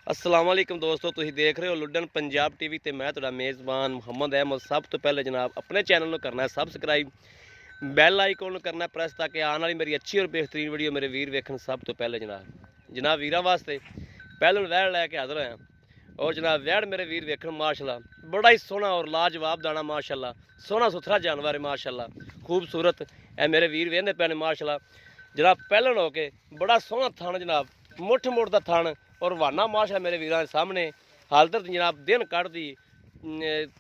अस्सलाम वालेकुम दोस्तों, तुसीं देख रहे हो लुडन पंजाब टीवी ते मैं तुहाडा मेज़बान मुहम्मद अहमद। सब तो पहले जनाब अपने चैनल को करना है सबसक्राइब, बैल आइकन करना प्रेस ताकि आने वाली मेरी अच्छी और बेहतरीन वीडियो मेरे वीर वेखन सब तो पहले। जनाब वीर वास्ते पहले वैड़ लैके हाज़र होया और जनाब वैड़ मेरे वीर वेखन माशाल्लाह बड़ा ही सोहना और लाजवाब दाना माशाल्लाह, सोहना सुथरा जानवर है माशाल्लाह, खूबसूरत है मेरे वीर वेंदे पैने माशाल्लाह। जनाब पहलन हो के बड़ा सोहना थान जनाब, मुठ मुठ का थान और वाना माशा मेरे वीर के सामने हाल तक जनाब दिन कढ़ दी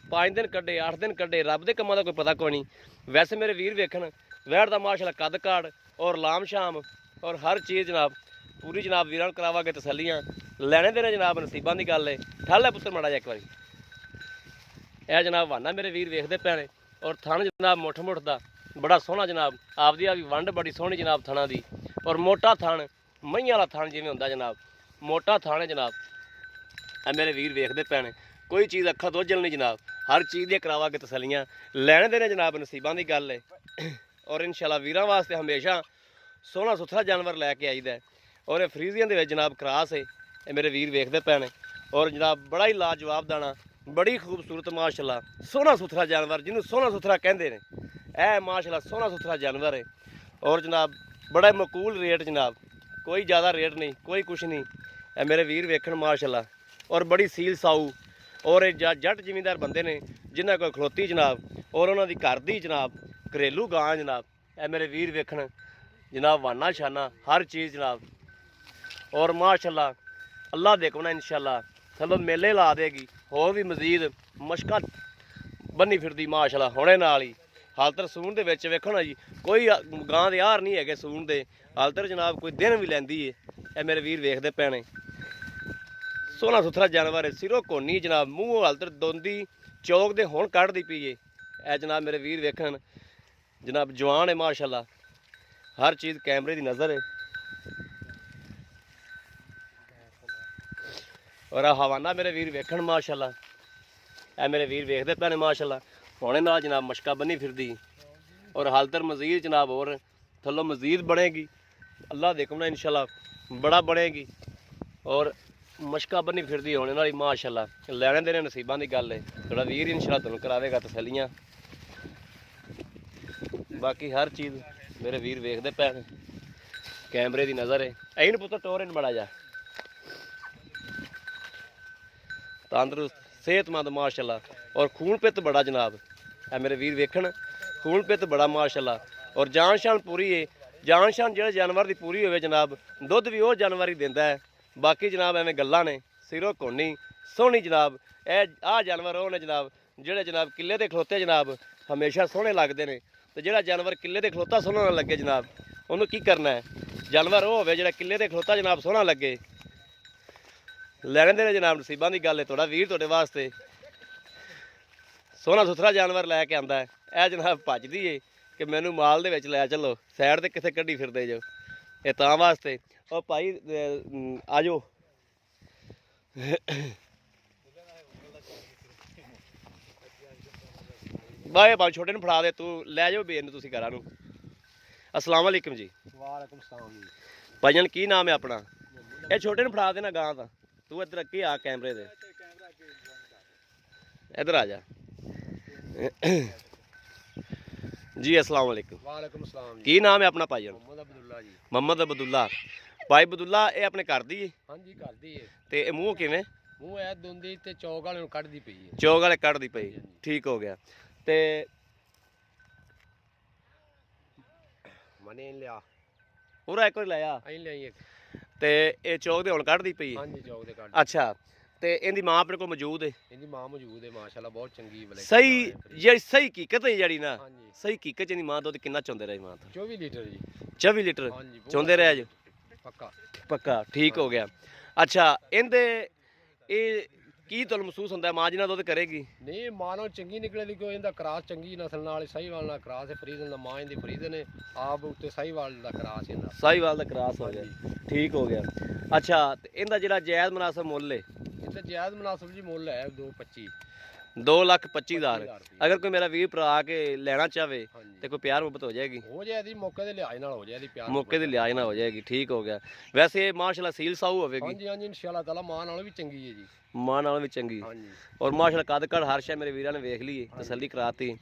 5 दिन कड्ढे 8 दिन कड्ढे रब के कमां का कोई पता कोई नहीं। वैसे मेरे वीर वेखन वैड़ का माशाल्लाह कद काड़ और लाम शाम और हर चीज़ जनाब पूरी जनाब वीर करावा के तसलियाँ लैने देने जनाब नसीबां की गल है। ठल है पुत्र माड़ा जा एक बारी यह जनाब वाना मेरे वीर वेखते पैने और थन जनाब मुठ मुठ का बड़ा सोहना जनाब, आपदी आ वंड बड़ी सोहनी जनाब थना दी और मोटा थन मही वाला थन जिमें होंदा जनाब, मोटा थान है जनाब। मेरे वीर वेखते पैने कोई चीज़ अखा दोजल नहीं जनाब, हर चीज़ दी करावा के तसलियाँ लैने देने जनाब नसीबां की गल है। और इंशाल्लाह वीरां वास्ते हमेशा सोहना सुथरा जानवर लैके आईदा है और ये फ्रीजियन दे विच जनाब क्रास है। ये मेरे वीर वेखते पैने और जनाब बड़ा ही लाजवाब दाना, बड़ी खूबसूरत माशाल्लाह सोहना सुथरा जानवर जिन्हों सोहना सुथरा कहते हैं। यह माशाल्लाह सोहना सुथरा जानवर है और जनाब बड़ा मकूल रेट जनाब, कोई ज़्यादा रेट नहीं, कोई कुछ नहीं। है मेरे वीर वेखन माशाल्लाह और बड़ी सील साऊ और जट जिमींदार बंदे ने जिन्हें कोई खलोती जनाब और उन्होंने घर दी जनाब घरेलू गां जनाब। है मेरे वीर वेखन जनाब वाना शाना हर चीज़ जनाब और माशाल्लाह अल्लाह देखना इंशाल्लाह चलो मेले ला देगी होर भी मजीद मशका बनी फिरदी माशाल्लाह होने नाल ही। हाल तक सून दे विच वेखो ना जी कोई गां दे हार नहीं है सून दे, हाल तक जनाब कोई दिन भी लैंदी है। यह मेरे वीर वेखते पैने सोहना सुथरा जानवर है, सिरों कोनी जनाब, मूँह हाल तक दोंदी चौक दे हुण कढ़दी पई है। यह जनाब मेरे वीर वेखन जनाब जवान है माशाल्लाह, हर चीज़ कैमरे की नज़र है और हवाना मेरे वीर वेखन माशाल्लाह। यह मेरे वीर वेखते पैने माशाल्लाह होने नाल जनाब मशका बनी फिरदी और हाल तक मजीद जनाब और थल्लों मजीद बनेगी, अल्लाह देखना इंशाल्लाह बड़ा बनेगी और मशका बनी फिरदी होने वाली माशाल्लाह लैने देने नसीबां की गल है। थोड़ा वीर इंशाल्लाह तुहानूं करावेगा तसलियां, बाकी हर चीज़ मेरे वीर वेखते पैने कैमरे की नज़र है। ऐन पुत्र टोरन बड़ा जा तंदरुस्त सेहतमंद माशाल्लाह और खून पित बड़ा जनाब। है मेरे वीर वेखन खून पित बड़ा माशाल्लाह और जान शान पूरी है, जान शान जो जानवर की पूरी हो जनाब दुध भी वो जानवर ही देंदा है। बाकी जनाब एवं गल्लां ने सिरों कोनी सोहनी जनाब। आ जानवर वो ने जनाब जोड़े जनाब किले के खलोते जनाब हमेशा सोहने लगते हैं, तो जोड़ा जानवर किले के खलोता सोहना ना लगे जनाब उन्होंने की करना है। जानवर वो हो जो किले के खलोता जनाब सोहना लगे लैने देने जनाब नसीबां की गल है। थोड़ा वीर थोड़े वास्ते सोहना सुथरा जानवर लैके आंदा है। यह जनाब भजदी है कि मैनू माल दे विच लै चलो, सैड ते कित्थे कड्ढी फिरदे जो, ये तां वास्ते। और भाई आ जाओ बाए भाई छोटे फड़ा दे तू लै जाओ बेन तुम घर नूं। अस्सलाम वालेकुम जी। वालेकुम सलाम जी। भाईजान की नाम है अपना? ये छोटे फड़ा देना गां का, तू इधर अगे आ कैमरे दे इधर आ जा जी। अस्सलाम वालेकुम। वालेकुम सलाम जी। की नाम है अपना भाईजान? मोहम्मद अब्दुल्ला जी। मोहम्मद अब्दुल्ला। भाई अब्दुल्ला ये अपने घर दी है हाँ जी घर दी है। ते मूँह किवें? मूँह है दुंदी ते चौक वाले कढ़दी पई है। चौक वाले कढ़दी पई, ठीक हो गया। ते मने लिया पूरा एक बार लाया अं लिया ते ये चौक दे हुण कढ़दी पई। हाँ जी चौक दे कढ़। अच्छा ते इहदी मां अपने कोल मौजूद है? इनकी मां मौजूद है माशाल्लाह बहुत चंगी बले सही जी, सही हकीकत है जड़ी ना, हाँ जी सही हकीकत इहदी मां दुध किन्ना चोंदे रहे मां? 24 लीटर जी। 24 लीटर हाँ जी चोंदे रहे जो? पक्का पक्का ठीक हो गया। अच्छा इहदे ये की तुहानूं महसूस होंदा है मां जिन्ना दुध करेगी? नहीं मानो चंगी निकलेगी क्यों इनका क्रास चंगी नस्ल नाल साहीवाल नाल क्रास है। फ्रीजन दा मां इनदी फ्रीजन है आप उत्ते साहीवाल दा क्रास है। साहीवाल दा क्रास हो गया, ठीक हो गया। अच्छा ते इहदा जिहड़ा जायज़ मुनासब मुੱਲ है? इधर जायज़ मुनासिब जी मुੱਲ है 225। 2,25,000 ਰੁਪਏ। ਅਗਰ ਕੋਈ ਮੇਰਾ ਵੀਰ ਭਰਾ ਆ ਕੇ ਲੈਣਾ ਚਾਹਵੇ ਹਾਂਜੀ ਤੇ ਕੋਈ ਪਿਆਰ ਮੁਹੱਬਤ ਹੋ ਜਾਏਗੀ, ਹੋ ਜਾਏ ਇਹਦੀ ਮੌਕੇ ਦੇ ਲਿਹਾਜ਼ ਨਾਲ ਹੋ ਜਾਏ ਇਹਦੀ ਪਿਆਰ ਮੌਕੇ ਦੀ ਲਿਹਾਜ਼ ਨਾ ਹੋ ਜਾਏਗੀ। ਠੀਕ ਹੋ ਗਿਆ। ਵੈਸੇ ਇਹ ਮਾਸ਼ਾਅੱਲਾ ਸੀਲ ਸਾਊ ਹੋਵੇਗੀ, ਹਾਂਜੀ ਹਾਂਜੀ ਇਨਸ਼ਾਅੱਲਾ ਤਾਲਾ ਮਾਂ ਨਾਲੋਂ ਵੀ ਚੰਗੀ ਹੈ ਜੀ। ਮਾਂ ਨਾਲੋਂ ਵੀ ਚੰਗੀ, ਹਾਂਜੀ ਔਰ ਮਾਸ਼ਾਅੱਲਾ ਕੱਦ ਘੜ ਹਰ ਸ਼ੈ ਮੇਰੇ ਵੀਰਾਂ ਨੇ ਵੇਖ ਲਈ, ਤਸੱਲੀ ਕਰਾਤੀ।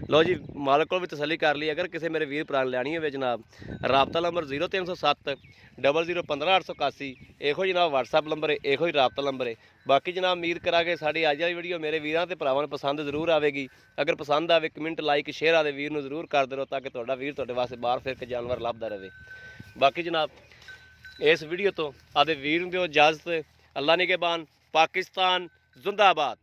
ਲਓ ਜੀ ਮਾਲਕ ਕੋਲ ਵੀ ਤਸੱਲੀ ਕਰ ਲਈ। ਅਗਰ ਕਿਸੇ ਮੇਰੇ ਵੀਰ ਭਰਾ ਨੇ ਲੈਣੀ ਹੋਵੇ ਜਨਾਬ, ਰਾਬਤਾ ਨੰਬਰ 0307 0015 ਇਹੋ ਜਨਾਬ WhatsApp ਨੰਬਰ ਹੈ, ਇਹੋ ਹੀ ਰਾਬਤਾ ਨੰਬਰ ਹੈ। ਬਾਕੀ ਜਨਾਬ ਉਮੀਦ ਕਰਾਂਗੇ ਸਾਡੀ ਅੱਜ ਵਾਲੀ ਵੀਡੀਓ ਮੇਰੇ ਵੀਰਾਂ ਤੇ ਭਰਾਵਾਂ ਨੂੰ ਪਸੰਦ ਜ਼ਰੂਰ ਆਵੇਗੀ। ਅਗਰ ਪਸੰਦ ਆਵੇ ਕਮੈਂਟ ਲਾਈਕ ਸ਼ੇਅਰ ਆਦੇ ਵੀਰ ਨੂੰ ਜ਼ਰੂਰ ਕਰ ਦਿਓ ਤਾਂ ਕਿ ਤੁਹਾਡਾ ਵੀਰ ਤੁਹਾਡੇ ਵਾਸਤੇ ਬਾਹਰ ਫਿਰ ਕੇ ਜਾਨਵਰ ਲੱਭਦਾ ਰਹੇ। ਬਾਕੀ ਜਨਾਬ ਇਸ ਵੀਡੀਓ ਤੋਂ ਆਦੇ ਵੀਰ ਨੂੰ ਦਿਓ ਇਜਾਜ਼ਤ। ਅੱਲਾ ਨਿਗਹਿਬਾਨ। ਪਾਕਿਸਤਾਨ ਜ਼ਿੰਦਾਬਾਦ।